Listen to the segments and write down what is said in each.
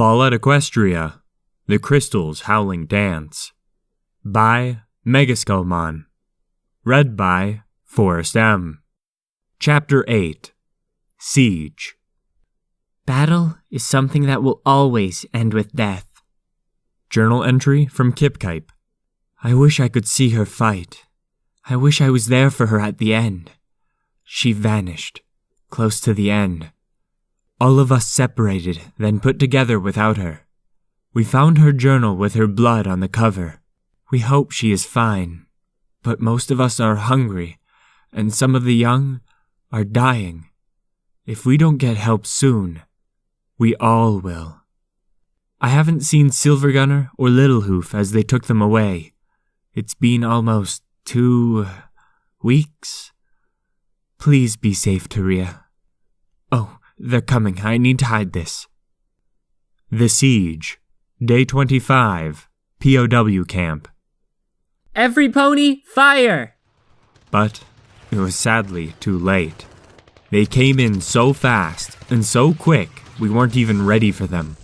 Fall at Equestria, The Crystal's Howling Dance, by Megaskullmon. Read by Forrest M. Chapter 8, Siege. Battle is something that will always end with death. Journal entry from Kipkipe. I wish I could see her fight. I wish I was there for her at the end. She vanished, close to the end. All of us separated, then put together without her. We found her journal with her blood on the cover. We hope she is fine, but most of us are hungry, and some of the young are dying. If we don't get help soon, we all will. I haven't seen Silvergunner or Littlehoof as they took them away. It's been almost 2 weeks. Please be safe, Taria. Oh, they're coming. I need to hide this. The Siege, Day 25, POW Camp. Every pony, fire! But it was sadly too late. They came in so fast and so quick, we weren't even ready for them.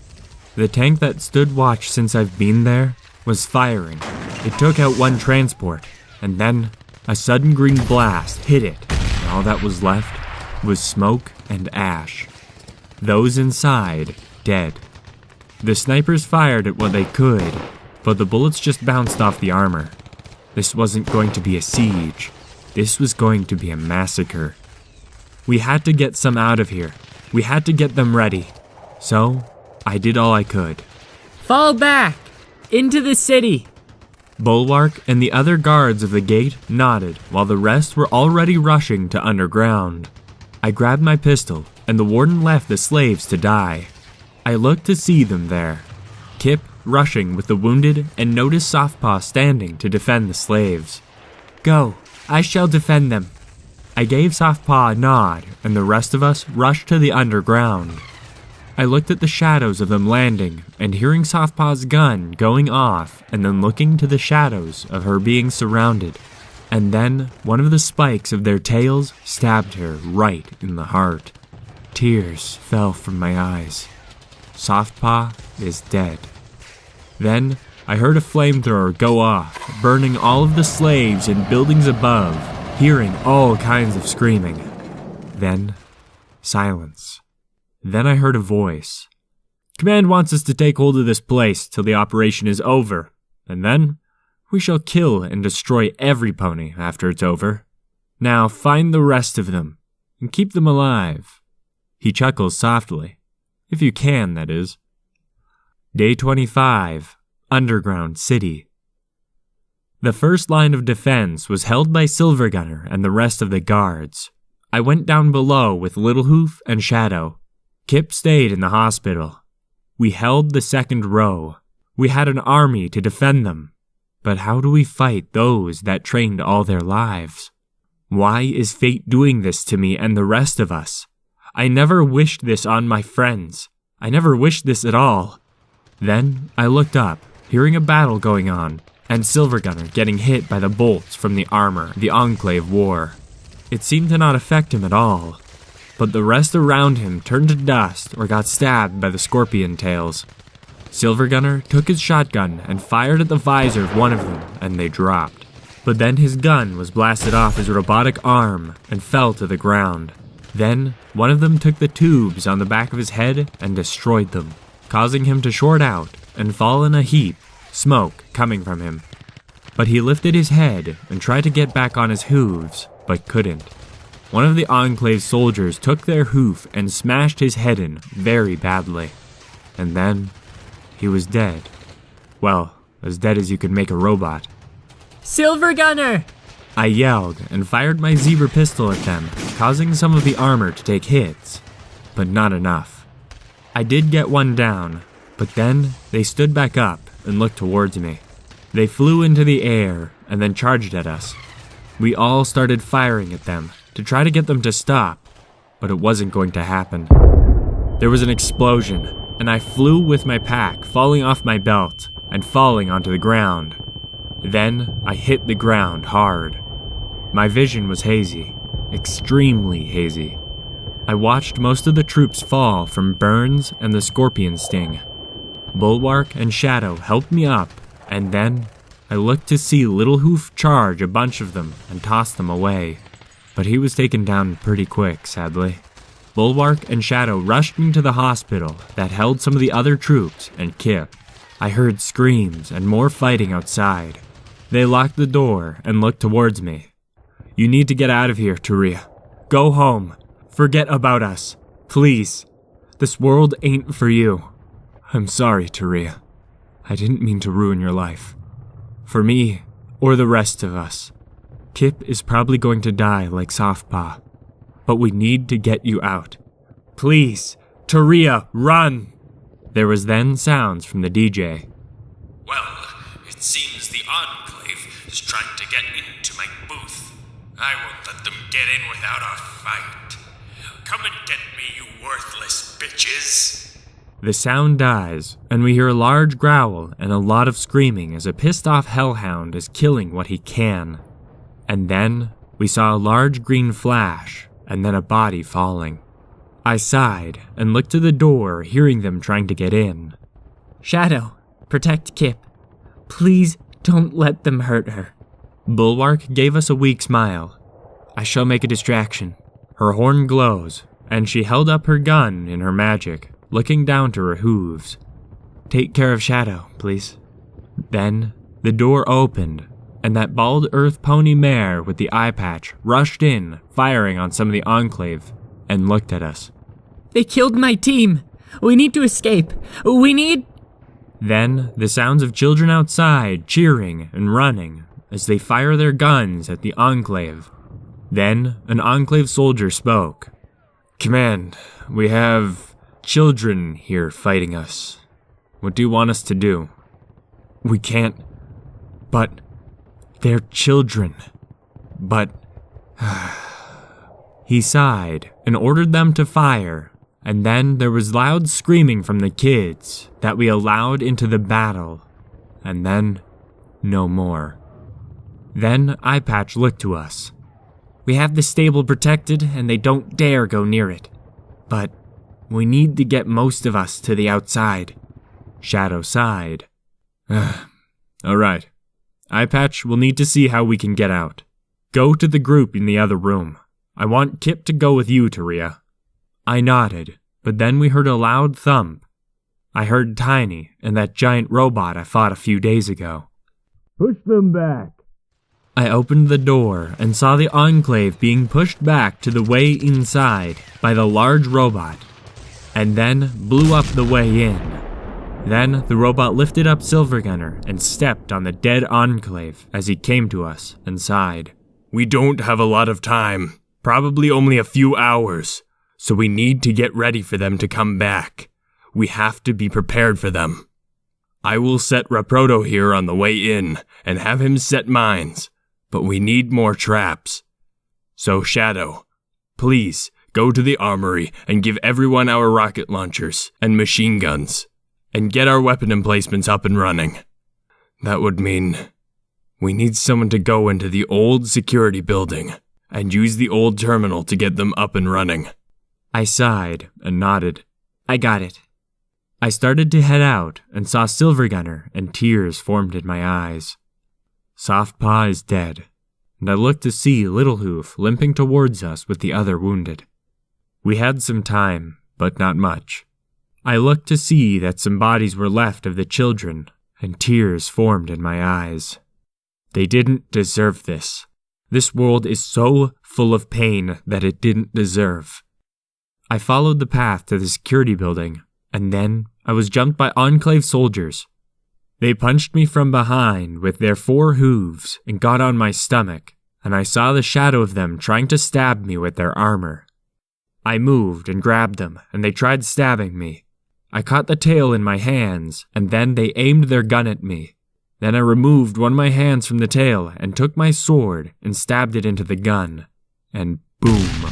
The tank that stood watch since I've been there was firing. It took out one transport, and then a sudden green blast hit it, and all that was left was smoke and ash. Those inside, dead. The snipers fired at what they could, but the bullets just bounced off the armor. This wasn't going to be a siege. This was going to be a massacre. We had to get some out of here. We had to get them ready. So, I did all I could. Fall back! Into the city! Bulwark and the other guards of the gate nodded while the rest were already rushing to underground. I grabbed my pistol, and the warden left the slaves to die. I looked to see them there. Kip rushing with the wounded, and noticed Softpaw standing to defend the slaves. Go, I shall defend them. I gave Softpaw a nod, and the rest of us rushed to the underground. I looked at the shadows of them landing, and hearing Softpaw's gun going off, and then looking to the shadows of her being surrounded. And then one of the spikes of their tails stabbed her right in the heart. Tears fell from my eyes. Softpaw is dead. Then I heard a flamethrower go off, burning all of the slaves and buildings above, hearing all kinds of screaming. Then silence. Then I heard a voice. Command wants us to take hold of this place till the operation is over, and then we shall kill and destroy every pony after it's over. Now find the rest of them, and keep them alive. He chuckles softly. If you can, that is. Day 25, Underground City. The first line of defense was held by Silvergunner and the rest of the guards. I went down below with Littlehoof and Shadow. Kip stayed in the hospital. We held the second row. We had an army to defend them. But how do we fight those that trained all their lives? Why is fate doing this to me and the rest of us? I never wished this on my friends. I never wished this at all. Then I looked up, hearing a battle going on, and Silvergunner getting hit by the bolts from the armor the Enclave wore. It seemed to not affect him at all, but the rest around him turned to dust or got stabbed by the scorpion tails. Silvergunner took his shotgun and fired at the visor of one of them, and they dropped. But then his gun was blasted off his robotic arm and fell to the ground. Then one of them took the tubes on the back of his head and destroyed them, causing him to short out and fall in a heap, smoke coming from him. But he lifted his head and tried to get back on his hooves, but couldn't. One of the Enclave soldiers took their hoof and smashed his head in very badly. And then he was dead. Well, as dead as you could make a robot. Silvergunner! I yelled and fired my zebra pistol at them, causing some of the armor to take hits, but not enough. I did get one down, but then they stood back up and looked towards me. They flew into the air and then charged at us. We all started firing at them to try to get them to stop, but it wasn't going to happen. There was an explosion, and I flew with my pack falling off my belt and falling onto the ground. Then I hit the ground hard. My vision was hazy, extremely hazy. I watched most of the troops fall from burns and the scorpion sting. Bulwark and Shadow helped me up, and then I looked to see Little Hoof charge a bunch of them and toss them away. But he was taken down pretty quick, sadly. Bulwark and Shadow rushed me to the hospital that held some of the other troops and Kip. I heard screams and more fighting outside. They locked the door and looked towards me. "You need to get out of here, Taria. Go home. Forget about us. Please. This world ain't for you." "I'm sorry, Taria. I didn't mean to ruin your life. For me, or the rest of us. Kip is probably going to die like Softpaw. But we need to get you out. Please, Taria, run!" There was then sounds from the DJ. "Well, it seems the Enclave is trying to get into my booth. I won't let them get in without a fight. Come and get me, you worthless bitches." The sound dies, and we hear a large growl and a lot of screaming as a pissed-off hellhound is killing what he can. And then we saw a large green flash, and then a body falling. I sighed and looked to the door, hearing them trying to get in. "Shadow, protect Kip. Please don't let them hurt her." Bulwark gave us a weak smile. "I shall make a distraction." Her horn glows, and she held up her gun in her magic, looking down to her hooves. "Take care of Shadow, please." Then the door opened, and that bald earth pony mare with the eye patch rushed in, firing on some of the Enclave, and looked at us. "They killed my team! We need to escape! We need—" Then the sounds of children outside cheering and running as they fire their guns at the Enclave. Then an Enclave soldier spoke. "Command, we have children here fighting us. What do you want us to do?" "We can't, but they're children. But..." He sighed and ordered them to fire, and then there was loud screaming from the kids that we allowed into the battle, and then no more. Then Eye Patch looked to us. "We have the stable protected and they don't dare go near it. But we need to get most of us to the outside." Shadow sighed. "All right. Eye Patch will need to see how we can get out. Go to the group in the other room. I want Kip to go with you, Taria." I nodded, but then we heard a loud thump. I heard Tiny and that giant robot I fought a few days ago. "Push them back." I opened the door and saw the Enclave being pushed back to the way inside by the large robot, and then blew up the way in. Then the robot lifted up Silvergunner and stepped on the dead Enclave as he came to us and sighed. "We don't have a lot of time. Probably only a few hours. So we need to get ready for them to come back. We have to be prepared for them. I will set Raproto here on the way in and have him set mines. But we need more traps. So Shadow, please go to the armory and give everyone our rocket launchers and machine guns. And get our weapon emplacements up and running. That would mean we need someone to go into the old security building and use the old terminal to get them up and running." I sighed and nodded. "I got it." I started to head out and saw Silvergunner, and tears formed in my eyes. Softpaw is dead, and I looked to see Little Hoof limping towards us with the other wounded. We had some time, but not much. I looked to see that some bodies were left of the children, and tears formed in my eyes. They didn't deserve this. This world is so full of pain that it didn't deserve. I followed the path to the security building, and then I was jumped by Enclave soldiers. They punched me from behind with their 4 hooves and got on my stomach, and I saw the shadow of them trying to stab me with their armor. I moved and grabbed them, and they tried stabbing me. I caught the tail in my hands, and then they aimed their gun at me. Then I removed one of my hands from the tail and took my sword and stabbed it into the gun. And boom.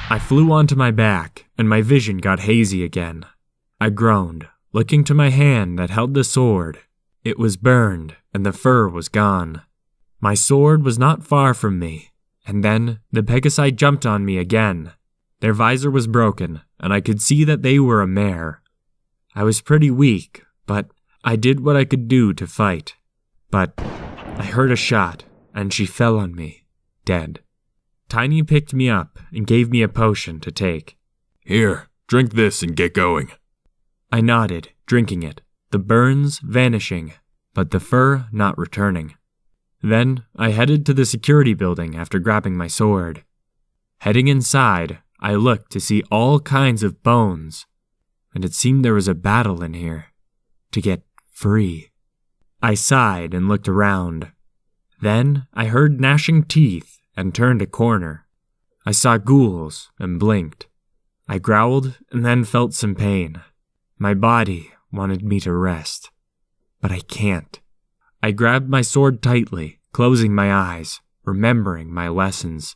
I flew onto my back, and my vision got hazy again. I groaned, looking to my hand that held the sword. It was burned, and the fur was gone. My sword was not far from me, and then the Pegasi jumped on me again. Their visor was broken, and I could see that they were a mare. I was pretty weak, But I did what I could do to fight. But I heard a shot, and she fell on me, dead. Tiny picked me up and gave me a potion to take. Here, drink this and get going. I nodded, drinking it, the burns vanishing, but the fur not returning. Then I headed to the security building after grabbing my sword. Heading inside, I looked to see all kinds of bones, and it seemed there was a battle in here to get free. I sighed and looked around. Then I heard gnashing teeth and turned a corner. I saw ghouls and blinked. I growled and then felt some pain. My body wanted me to rest, but I can't. I grabbed my sword tightly, closing my eyes, remembering my lessons.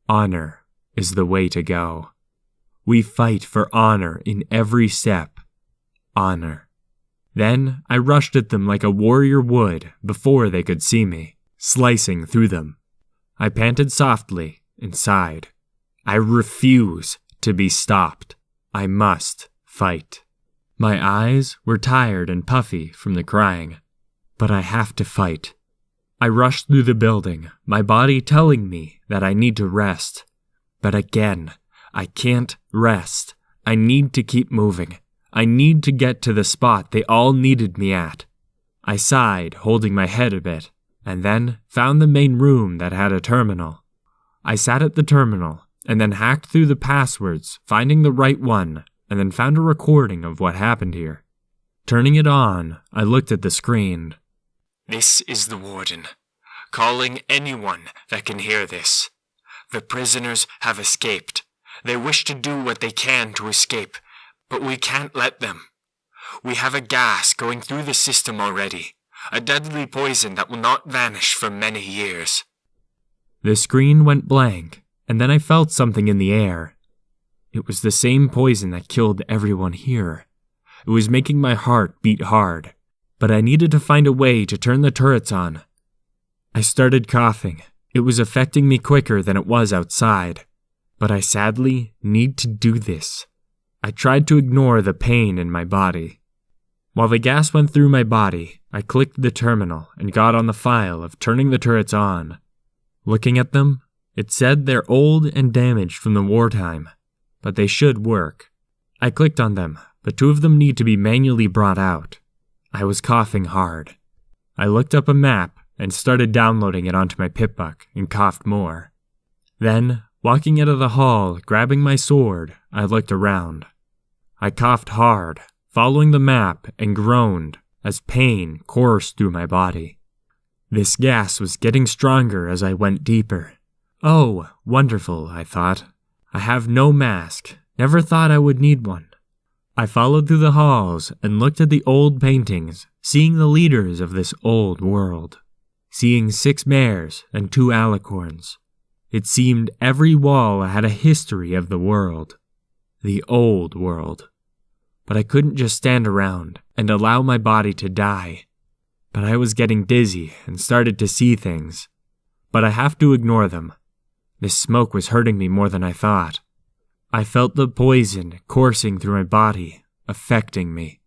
Honor is the way to go. We fight for honor in every step. Honor. Then I rushed at them like a warrior would before they could see me, slicing through them. I panted softly and sighed. I refuse to be stopped. I must fight. My eyes were tired and puffy from the crying, but I have to fight. I rushed through the building, my body telling me that I need to rest. But again, I can't rest. I need to keep moving. I need to get to the spot they all needed me at. I sighed, holding my head a bit, and then found the main room that had a terminal. I sat at the terminal, and then hacked through the passwords, finding the right one, and then found a recording of what happened here. Turning it on, I looked at the screen. This is the warden, calling anyone that can hear this. The prisoners have escaped. They wish to do what they can to escape, but we can't let them. We have a gas going through the system already, a deadly poison that will not vanish for many years. The screen went blank, and then I felt something in the air. It was the same poison that killed everyone here. It was making my heart beat hard, but I needed to find a way to turn the turrets on. I started coughing. It was affecting me quicker than it was outside, but I sadly need to do this. I tried to ignore the pain in my body. While the gas went through my body, I clicked the terminal and got on the file of turning the turrets on. Looking at them, it said they're old and damaged from the wartime, but they should work. I clicked on them, but 2 of them need to be manually brought out. I was coughing hard. I looked up a map and started downloading it onto my Pipbuck and coughed more. Then, walking out of the hall, grabbing my sword, I looked around. I coughed hard, following the map, and groaned as pain coursed through my body. This gas was getting stronger as I went deeper. Oh, wonderful, I thought. I have no mask. Never thought I would need one. I followed through the halls and looked at the old paintings, seeing the leaders of this old world. Seeing 6 mares and 2 alicorns. It seemed every wall had a history of the world. The old world. But I couldn't just stand around and allow my body to die. But I was getting dizzy and started to see things. But I have to ignore them. This smoke was hurting me more than I thought. I felt the poison coursing through my body, affecting me.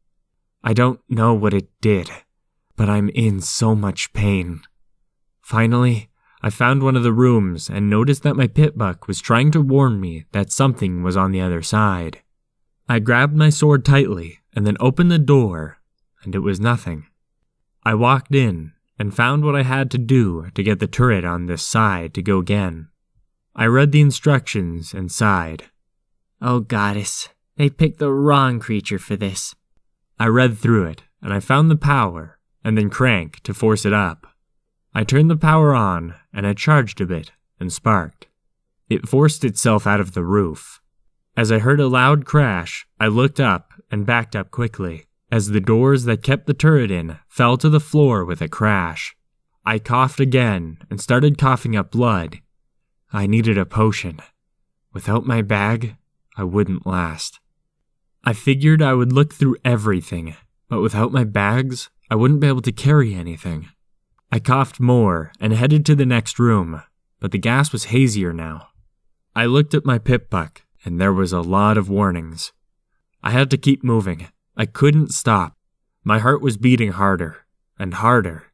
I don't know what it did, but I'm in so much pain. Finally, I found one of the rooms and noticed that my Pipbuck was trying to warn me that something was on the other side. I grabbed my sword tightly and then opened the door, and it was nothing. I walked in and found what I had to do to get the turret on this side to go again. I read the instructions and sighed. Oh goddess, they picked the wrong creature for this. I read through it, and I found the power, and then crank to force it up. I turned the power on, and I charged a bit, and sparked. It forced itself out of the roof. As I heard a loud crash, I looked up and backed up quickly, as the doors that kept the turret in fell to the floor with a crash. I coughed again, and started coughing up blood. I needed a potion. Without my bag, I wouldn't last. I figured I would look through everything, but without my bags, I wouldn't be able to carry anything. I coughed more and headed to the next room, but the gas was hazier now. I looked at my Pipbuck, and there was a lot of warnings. I had to keep moving. I couldn't stop. My heart was beating harder and harder.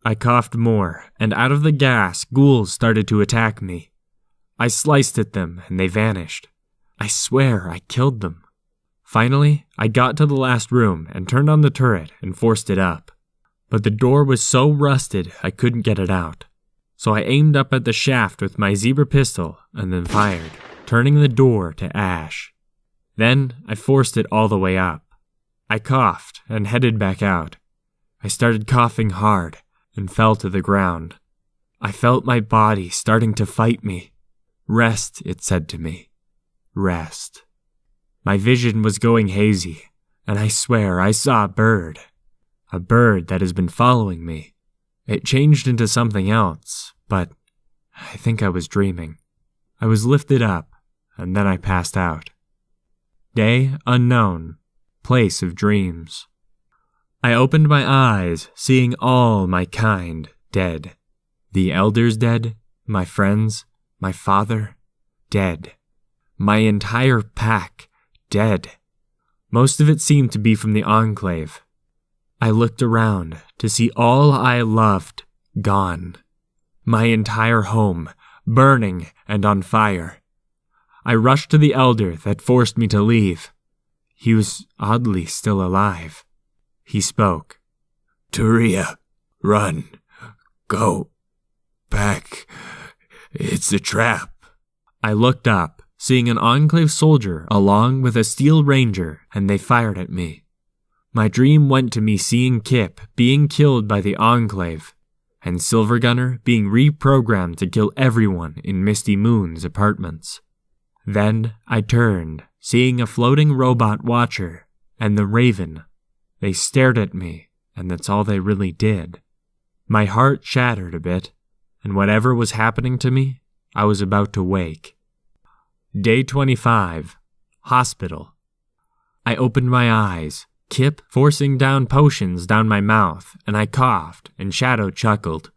I coughed more, and out of the gas, ghouls started to attack me. I sliced at them, and they vanished. I swear I killed them. Finally, I got to the last room and turned on the turret and forced it up. But the door was so rusted I couldn't get it out. So I aimed up at the shaft with my zebra pistol and then fired, turning the door to ash. Then I forced it all the way up. I coughed and headed back out. I started coughing hard and fell to the ground. I felt my body starting to fight me. Rest, it said to me. Rest. My vision was going hazy, and I swear I saw a bird that has been following me. It changed into something else, but I think I was dreaming. I was lifted up, and then I passed out. Day unknown, place of dreams. I opened my eyes, seeing all my kind dead. The elders dead, my friends, my father, dead. My entire pack, dead. Most of it seemed to be from the Enclave. I looked around to see all I loved gone. My entire home, burning and on fire. I rushed to the elder that forced me to leave. He was oddly still alive. He spoke. Taria, run. Go. Back. It's a trap. I looked up, seeing an Enclave soldier along with a Steel Ranger, and they fired at me. My dream went to me seeing Kip being killed by the Enclave, and Silver Gunner being reprogrammed to kill everyone in Misty Moon's apartments. Then I turned, seeing a floating robot watcher, and the Raven. They stared at me, and that's all they really did. My heart shattered a bit, and whatever was happening to me, I was about to wake. Day 25. Hospital. I opened my eyes, Kip forcing down potions down my mouth, and I coughed, and Shadow chuckled.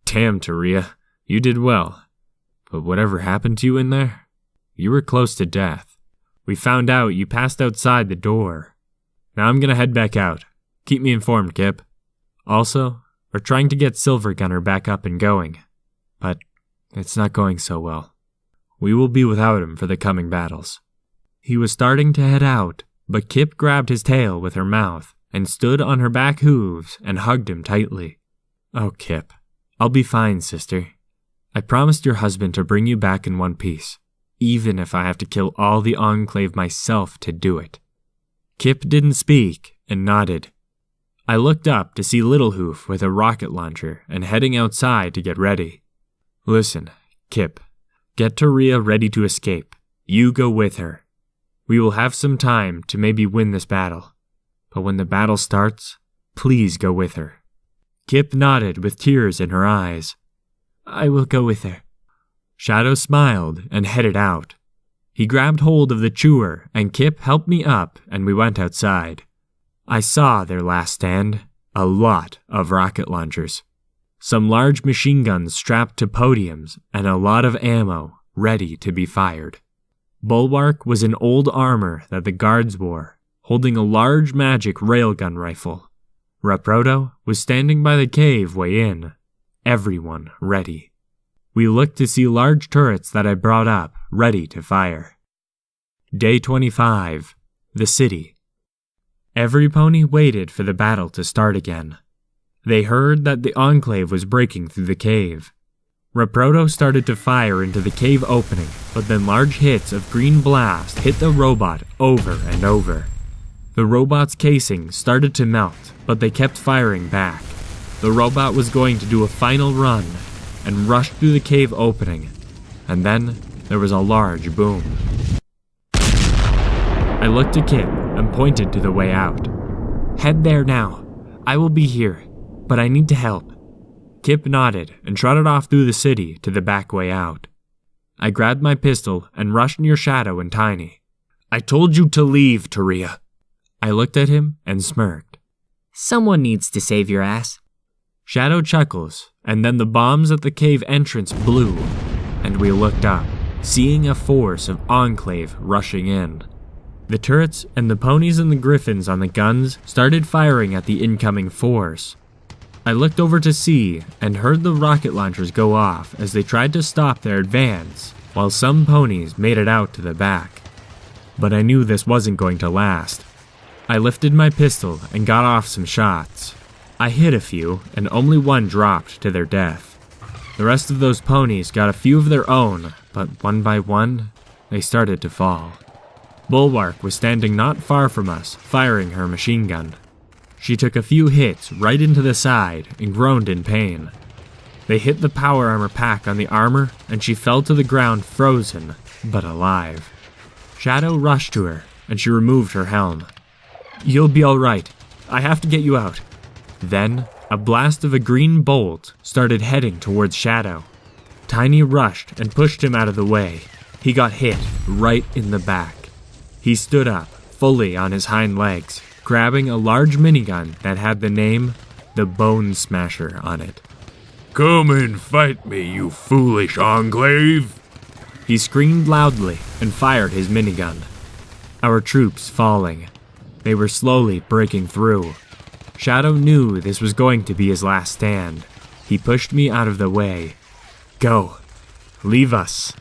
Damn, Taria, you did well. But whatever happened to you in there? You were close to death. We found out you passed outside the door. Now I'm gonna head back out. Keep me informed, Kip. Also, we're trying to get Silver Gunner back up and going, but it's not going so well. We will be without him for the coming battles. He was starting to head out, but Kip grabbed his tail with her mouth and stood on her back hooves and hugged him tightly. Oh, Kip, I'll be fine, sister. I promised your husband to bring you back in one piece, even if I have to kill all the Enclave myself to do it. Kip didn't speak and nodded. I looked up to see Little Hoof with a rocket launcher and heading outside to get ready. Listen, Kip, get Taria ready to escape. You go with her. We will have some time to maybe win this battle, but when the battle starts, please go with her. Kip nodded with tears in her eyes. I will go with her. Shadow smiled and headed out. He grabbed hold of the chewer, and Kip helped me up, and we went outside. I saw their last stand, a lot of rocket launchers, some large machine guns strapped to podiums, and a lot of ammo ready to be fired. Bulwark was in old armor that the guards wore, holding a large magic railgun rifle. Raprodo was standing by the cave way in, everyone ready. We looked to see large turrets that I brought up, ready to fire. Day 25. The city. Every pony waited for the battle to start again. They heard that the Enclave was breaking through the cave. Raprodo started to fire into the cave opening, but then large hits of green blast hit the robot over and over. The robot's casing started to melt, but they kept firing back. The robot was going to do a final run and rushed through the cave opening, and then there was a large boom. I looked at Kip and pointed to the way out. Head there now. I will be here, but I need to help. Kip nodded and trotted off through the city to the back way out. I grabbed my pistol and rushed near Shadow and Tiny. I told you to leave, Taria. I looked at him and smirked. Someone needs to save your ass. Shadow chuckles, and then the bombs at the cave entrance blew, and we looked up, seeing a force of Enclave rushing in. The turrets and the ponies and the griffins on the guns started firing at the incoming force. I looked over to see and heard the rocket launchers go off as they tried to stop their advance, while some ponies made it out to the back. But I knew this wasn't going to last. I lifted my pistol and got off some shots. I hit a few, and only one dropped to their death. The rest of those ponies got a few of their own, but one by one, they started to fall. Bulwark was standing not far from us, firing her machine gun. She took a few hits right into the side and groaned in pain. They hit the power armor pack on the armor, and she fell to the ground frozen, but alive. Shadow rushed to her, and she removed her helm. "You'll be all right. I have to get you out." Then, a blast of a green bolt started heading towards Shadow. Tiny rushed and pushed him out of the way. He got hit right in the back. He stood up, fully on his hind legs, grabbing a large minigun that had the name, the Bone Smasher, on it. "Come and fight me, you foolish enclave!" He screamed loudly and fired his minigun. Our troops falling. They were slowly breaking through. Shadow knew this was going to be his last stand. He pushed me out of the way. "Go. Leave us."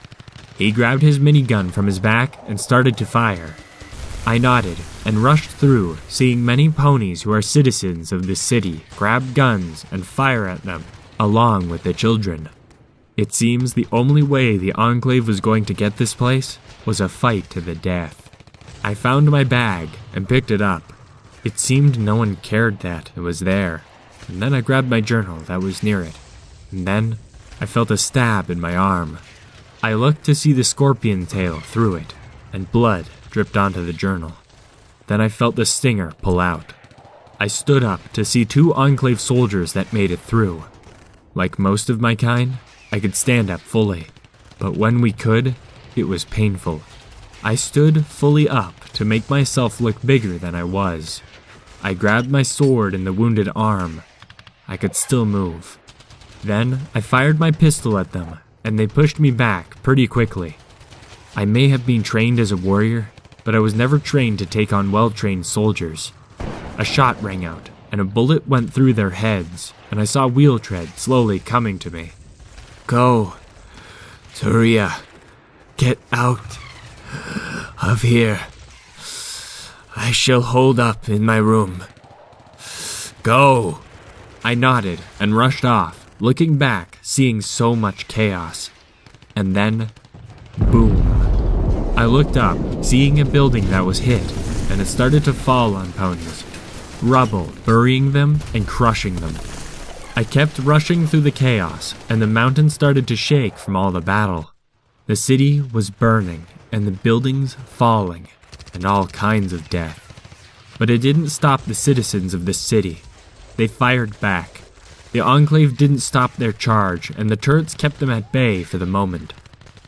He grabbed his minigun from his back and started to fire. I nodded and rushed through, seeing many ponies who are citizens of this city grab guns and fire at them, along with the children. It seems the only way the Enclave was going to get this place was a fight to the death. I found my bag and picked it up. It seemed no one cared that it was there, and then I grabbed my journal that was near it, and then I felt a stab in my arm. I looked to see the scorpion tail through it, and blood dripped onto the journal. Then I felt the stinger pull out. I stood up to see 2 Enclave soldiers that made it through. Like most of my kind, I could stand up fully, but when we could, it was painful. I stood fully up to make myself look bigger than I was. I grabbed my sword in the wounded arm. I could still move. Then I fired my pistol at them, and they pushed me back pretty quickly. I may have been trained as a warrior, but I was never trained to take on well-trained soldiers. A shot rang out, and a bullet went through their heads, and I saw wheel tread slowly coming to me. "Go, Turia, get out of here. I shall hold up in my room. Go." I nodded and rushed off, looking back, seeing so much chaos. And then, boom. I looked up, seeing a building that was hit, and it started to fall on ponies. Rubble burying them and crushing them. I kept rushing through the chaos, and the mountain started to shake from all the battle. The city was burning, and the buildings falling, and all kinds of death. But it didn't stop the citizens of this city. They fired back. The Enclave didn't stop their charge, and the turrets kept them at bay for the moment.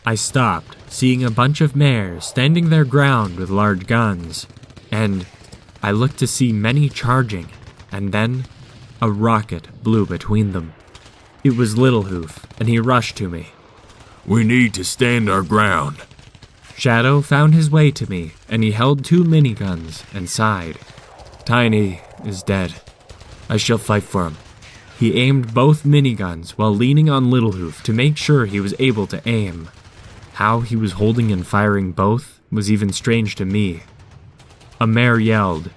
I stopped, seeing a bunch of mares standing their ground with large guns, and I looked to see many charging, and then a rocket blew between them. It was Littlehoof, and he rushed to me. "We need to stand our ground." Shadow found his way to me, and he held 2 miniguns and sighed. "Tiny is dead. I shall fight for him." He aimed both miniguns while leaning on Littlehoof to make sure he was able to aim. How he was holding and firing both was even strange to me. A mare yelled,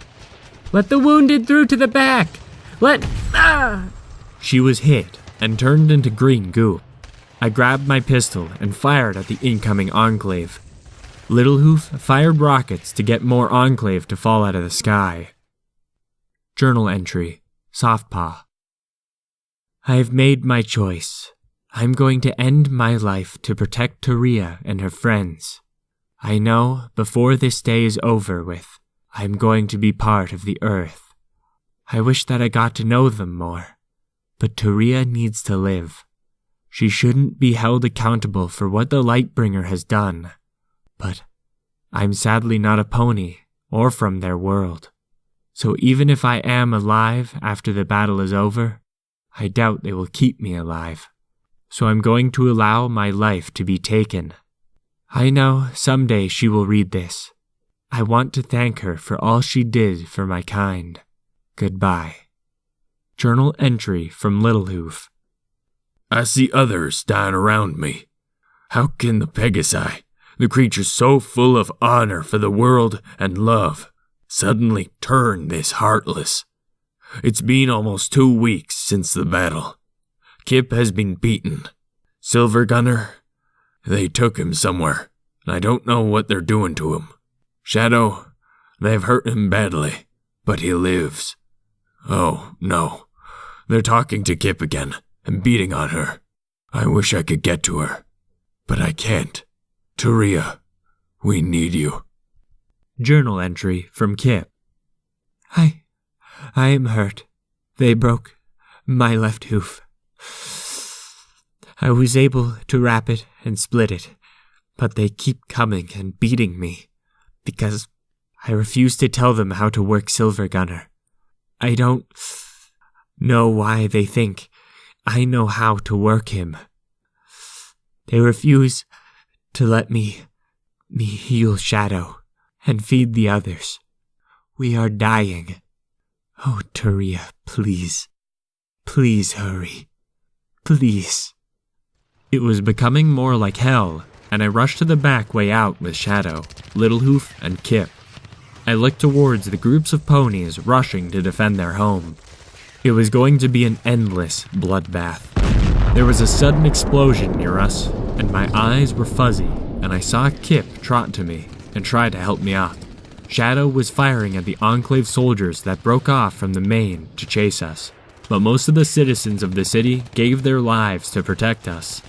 "Let the wounded through to the back! Ah!" She was hit and turned into green goop. I grabbed my pistol and fired at the incoming Enclave. Littlehoof fired rockets to get more Enclave to fall out of the sky. Journal entry, Softpaw. I have made my choice. I'm going to end my life to protect Turia and her friends. I know before this day is over with, I'm going to be part of the Earth. I wish that I got to know them more, but Turia needs to live. She shouldn't be held accountable for what the Lightbringer has done, but I'm sadly not a pony or from their world. So even if I am alive after the battle is over, I doubt they will keep me alive. So I'm going to allow my life to be taken. I know someday she will read this. I want to thank her for all she did for my kind. Goodbye. Journal entry from Little Hoof. I see others dying around me. How can the Pegasi, the creature so full of honor for the world and love, suddenly turn this heartless? It's been almost 2 weeks since the battle. Kip has been beaten. Silver Gunner, they took him somewhere, and I don't know what they're doing to him. Shadow, they've hurt him badly, but he lives. Oh, no. They're talking to Kip again and beating on her. I wish I could get to her, but I can't. Taria, we need you. Journal entry from Kip. I am hurt. They broke my left hoof. I was able to wrap it and split it, but they keep coming and beating me because I refuse to tell them how to work Silver Gunner. I don't know why they think I know how to work him. They refuse to let me heal Shadow and feed the others. We are dying. Oh, Taria, please. Please hurry. Please. It was becoming more like hell, and I rushed to the back way out with Shadow, Little Hoof, and Kip. I looked towards the groups of ponies rushing to defend their home. It was going to be an endless bloodbath. There was a sudden explosion near us, and my eyes were fuzzy, and I saw Kip trot to me and try to help me up. Shadow was firing at the Enclave soldiers that broke off from the main to chase us, but most of the citizens of the city gave their lives to protect us.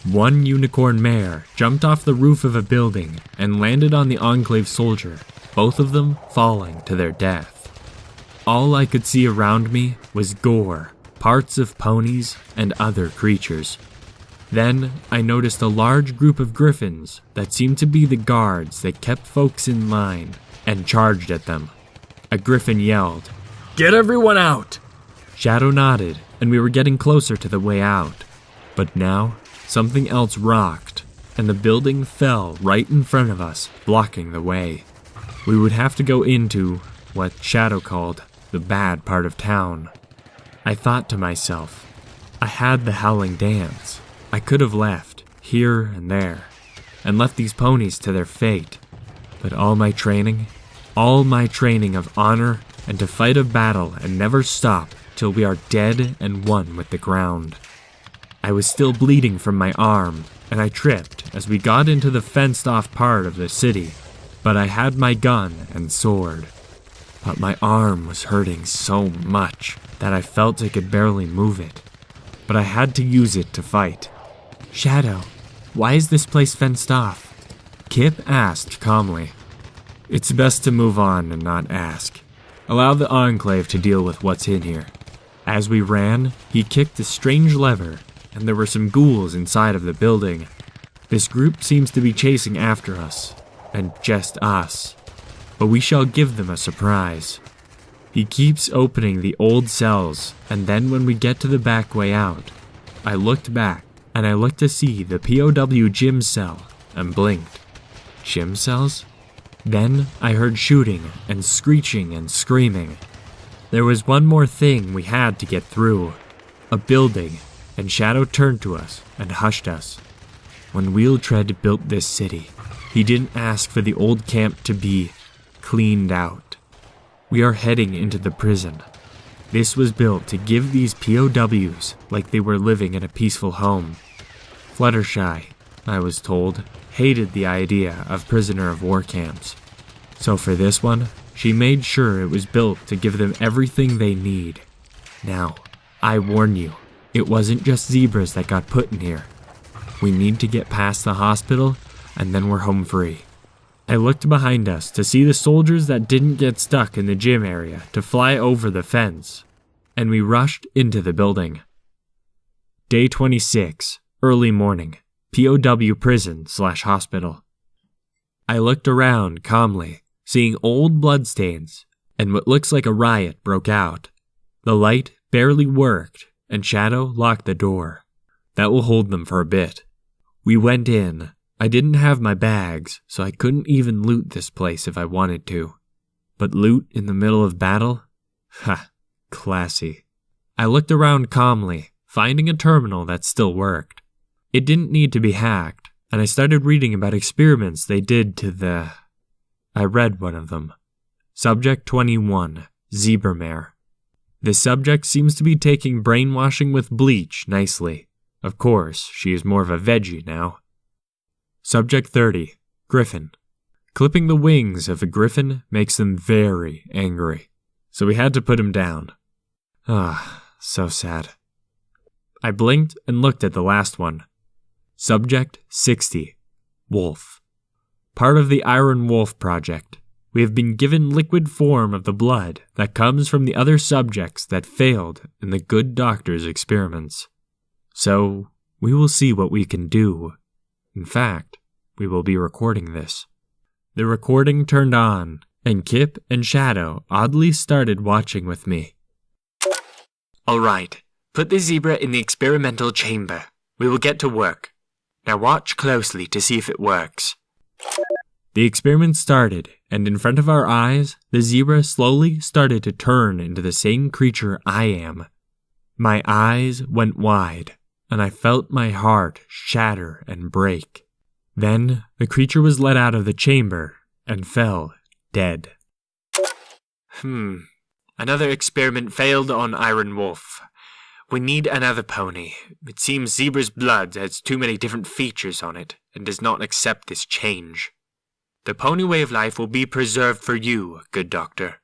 One unicorn mare jumped off the roof of a building and landed on the Enclave soldier, both of them falling to their death. All I could see around me was gore, parts of ponies, and other creatures. Then I noticed a large group of griffins that seemed to be the guards that kept folks in line and charged at them. A griffin yelled, "Get everyone out!" Shadow nodded, and we were getting closer to the way out. But now, something else rocked, and the building fell right in front of us, blocking the way. We would have to go into what Shadow called the bad part of town. I thought to myself, I had the Howling dance. I could have left, here and there, and left these ponies to their fate. But all my training of honor and to fight a battle and never stop till we are dead and one with the ground. I was still bleeding from my arm, and I tripped as we got into the fenced-off part of the city, but I had my gun and sword. But my arm was hurting so much that I felt I could barely move it, but I had to use it to fight. Shadow, why is this place fenced off? Kip asked calmly. It's best to move on and not ask. Allow the Enclave to deal with what's in here. As we ran, he kicked a strange lever, and there were some ghouls inside of the building. This group seems to be chasing after us, and just us. But we shall give them a surprise. He keeps opening the old cells, and then when we get to the back way out, I looked back, and I looked to see the POW gym cell, and blinked. Gym cells? Then I heard shooting, and screeching, and screaming. There was one more thing we had to get through. A building, and Shadow turned to us, and hushed us. When Wheeltread built this city, he didn't ask for the old camp to be cleaned out. We are heading into the prison. This was built to give these POWs like they were living in a peaceful home. Fluttershy, I was told, hated the idea of prisoner of war camps. So for this one, she made sure it was built to give them everything they need. Now, I warn you, it wasn't just zebras that got put in here. We need to get past the hospital, and then we're home free. I looked behind us to see the soldiers that didn't get stuck in the gym area to fly over the fence, and we rushed into the building. Day 26, early morning, POW prison/hospital. I looked around calmly, seeing old bloodstains, and what looks like a riot broke out. The light barely worked, and Shadow locked the door. That will hold them for a bit. We went in, I didn't have my bags, so I couldn't even loot this place if I wanted to. But loot in the middle of battle? Ha, classy. I looked around calmly, finding a terminal that still worked. It didn't need to be hacked, and I started reading about experiments they did to the... I read one of them. Subject 21, Zebra Mare. The subject seems to be taking brainwashing with bleach nicely. Of course, she is more of a veggie now. Subject 30, Griffin. Clipping the wings of a griffin makes them very angry, so we had to put him down. Ah, so sad. I blinked and looked at the last one. Subject 60, Wolf. Part of the Iron Wolf Project, we have been given liquid form of the blood that comes from the other subjects that failed in the good doctor's experiments. So, we will see what we can do. In fact, we will be recording this. The recording turned on, and Kip and Shadow oddly started watching with me. Alright, put the zebra in the experimental chamber. We will get to work. Now watch closely to see if it works. The experiment started, and in front of our eyes, the zebra slowly started to turn into the same creature I am. My eyes went wide, and I felt my heart shatter and break. Then, the creature was let out of the chamber and fell dead. Another experiment failed on Iron Wolf. We need another pony. It seems zebra's blood has too many different features on it and does not accept this change. The pony way of life will be preserved for you, good doctor.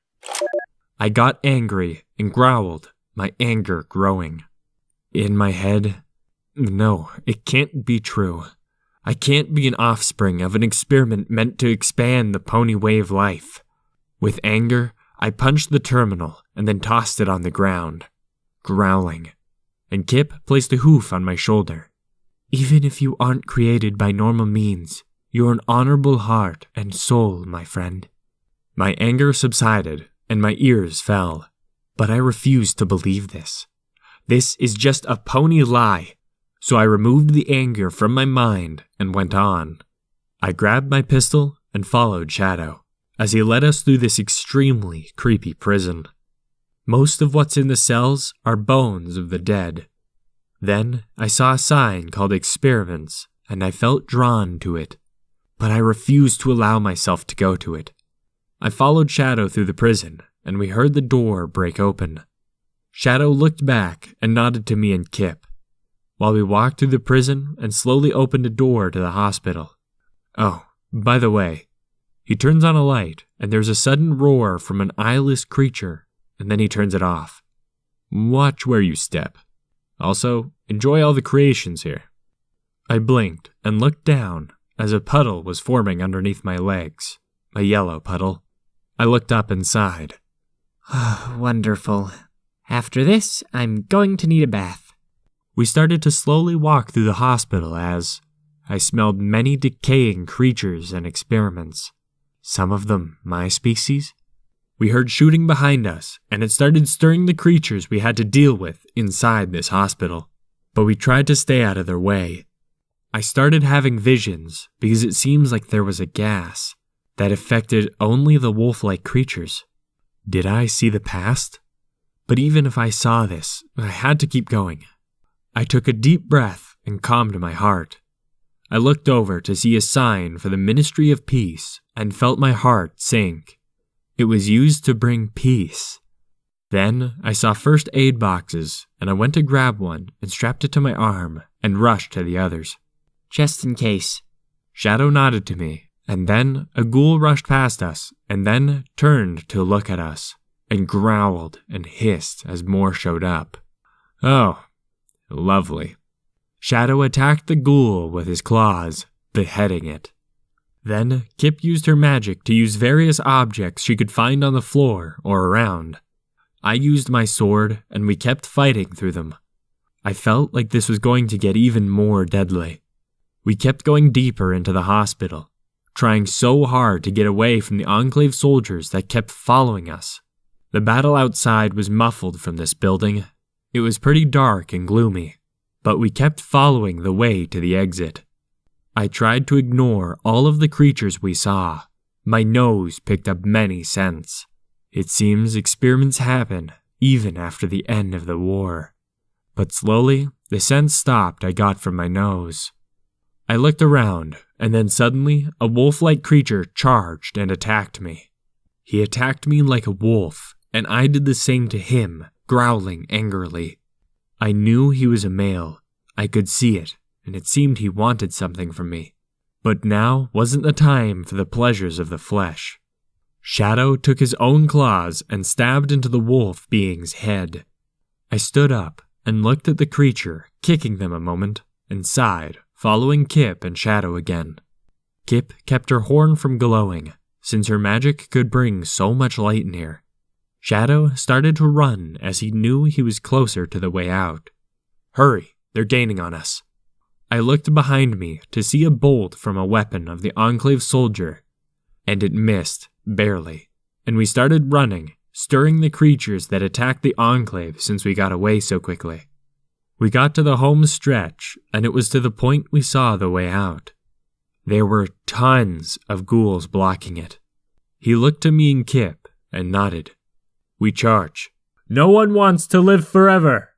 I got angry and growled, my anger growing. In my head, no, it can't be true. I can't be an offspring of an experiment meant to expand the pony way of life. With anger, I punched the terminal and then tossed it on the ground, growling. And Kip placed a hoof on my shoulder. Even if you aren't created by normal means, you're an honorable heart and soul, my friend. My anger subsided and my ears fell, but I refused to believe this. This is just a pony lie. So I removed the anger from my mind and went on. I grabbed my pistol and followed Shadow as he led us through this extremely creepy prison. Most of what's in the cells are bones of the dead. Then I saw a sign called Experiments and I felt drawn to it, but I refused to allow myself to go to it. I followed Shadow through the prison and we heard the door break open. Shadow looked back and nodded to me and Kip, while we walked through the prison and slowly opened a door to the hospital. Oh, by the way, he turns on a light and there's a sudden roar from an eyeless creature and then he turns it off. Watch where you step. Also, enjoy all the creations here. I blinked and looked down as a puddle was forming underneath my legs, a yellow puddle. I looked up and sighed. Wonderful. After this, I'm going to need a bath. We started to slowly walk through the hospital as I smelled many decaying creatures and experiments, some of them my species. We heard shooting behind us, and it started stirring the creatures we had to deal with inside this hospital, but we tried to stay out of their way. I started having visions because it seems like there was a gas that affected only the wolf-like creatures. Did I see the past? But even if I saw this, I had to keep going. I took a deep breath and calmed my heart. I looked over to see a sign for the Ministry of Peace and felt my heart sink. It was used to bring peace. Then I saw first aid boxes and I went to grab one and strapped it to my arm and rushed to the others. Just in case. Shadow nodded to me, and then a ghoul rushed past us and then turned to look at us and growled and hissed as more showed up. Oh, lovely. Shadow attacked the ghoul with his claws, beheading it. Then Kip used her magic to use various objects she could find on the floor or around. I used my sword and we kept fighting through them. I felt like this was going to get even more deadly. We kept going deeper into the hospital, trying so hard to get away from the Enclave soldiers that kept following us. The battle outside was muffled from this building. It was pretty dark and gloomy, but we kept following the way to the exit. I tried to ignore all of the creatures we saw. My nose picked up many scents. It seems experiments happen even after the end of the war. But slowly, the scents stopped I got from my nose. I looked around, and then suddenly, a wolf-like creature charged and attacked me. He attacked me like a wolf, and I did the same to him, growling angrily. I knew he was a male. I could see it, and it seemed he wanted something from me. But now wasn't the time for the pleasures of the flesh. Shadow took his own claws and stabbed into the wolf being's head. I stood up and looked at the creature, kicking them a moment, and sighed, following Kip and Shadow again. Kip kept her horn from glowing, since her magic could bring so much light in here. Shadow started to run as he knew he was closer to the way out. Hurry, they're gaining on us. I looked behind me to see a bolt from a weapon of the Enclave soldier, and it missed, barely, and we started running, stirring the creatures that attacked the Enclave since we got away so quickly. We got to the home stretch, and it was to the point we saw the way out. There were tons of ghouls blocking it. He looked to me and Kip and nodded. We charge. No one wants to live forever.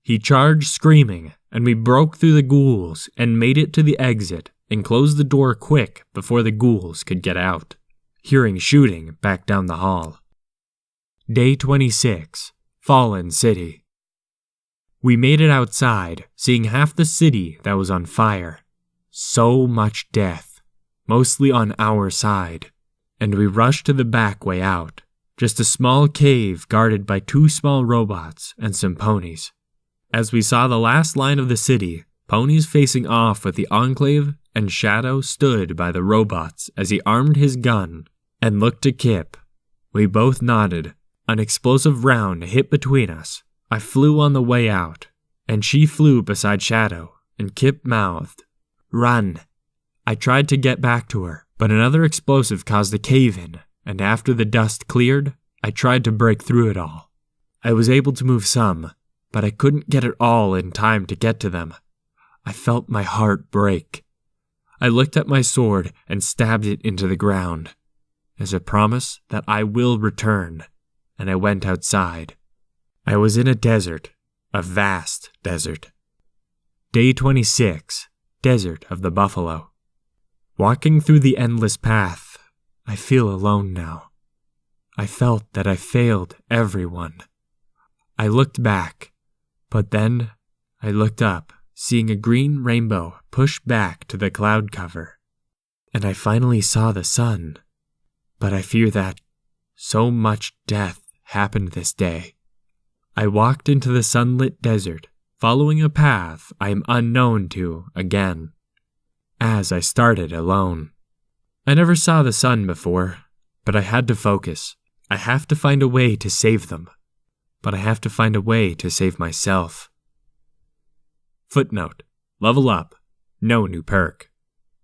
He charged screaming, and we broke through the ghouls and made it to the exit and closed the door quick before the ghouls could get out, hearing shooting back down the hall. Day 26, Fallen City. We made it outside, seeing half the city that was on fire. So much death, mostly on our side, and we rushed to the back way out, just a small cave guarded by 2 small robots and some ponies. As we saw the last line of the city, ponies facing off with the Enclave, and Shadow stood by the robots as he armed his gun and looked to Kip. We both nodded. An explosive round hit between us. I flew on the way out, and she flew beside Shadow, and Kip mouthed, "Run." I tried to get back to her, but another explosive caused a cave-in, and after the dust cleared, I tried to break through it all. I was able to move some, but I couldn't get it all in time to get to them. I felt my heart break. I looked at my sword and stabbed it into the ground, as a promise that I will return, and I went outside. I was in a desert, a vast desert. Day 26, Desert of the Buffalo. Walking through the endless path, I feel alone now. I felt that I failed everyone. I looked back, but then I looked up, seeing a green rainbow push back to the cloud cover, and I finally saw the sun. But I fear that so much death happened this day. I walked into the sunlit desert, following a path I am unknown to again, as I started alone. I never saw the sun before, but I had to focus. I have to find a way to save them, but I have to find a way to save myself. Footnote: level up, no new perk.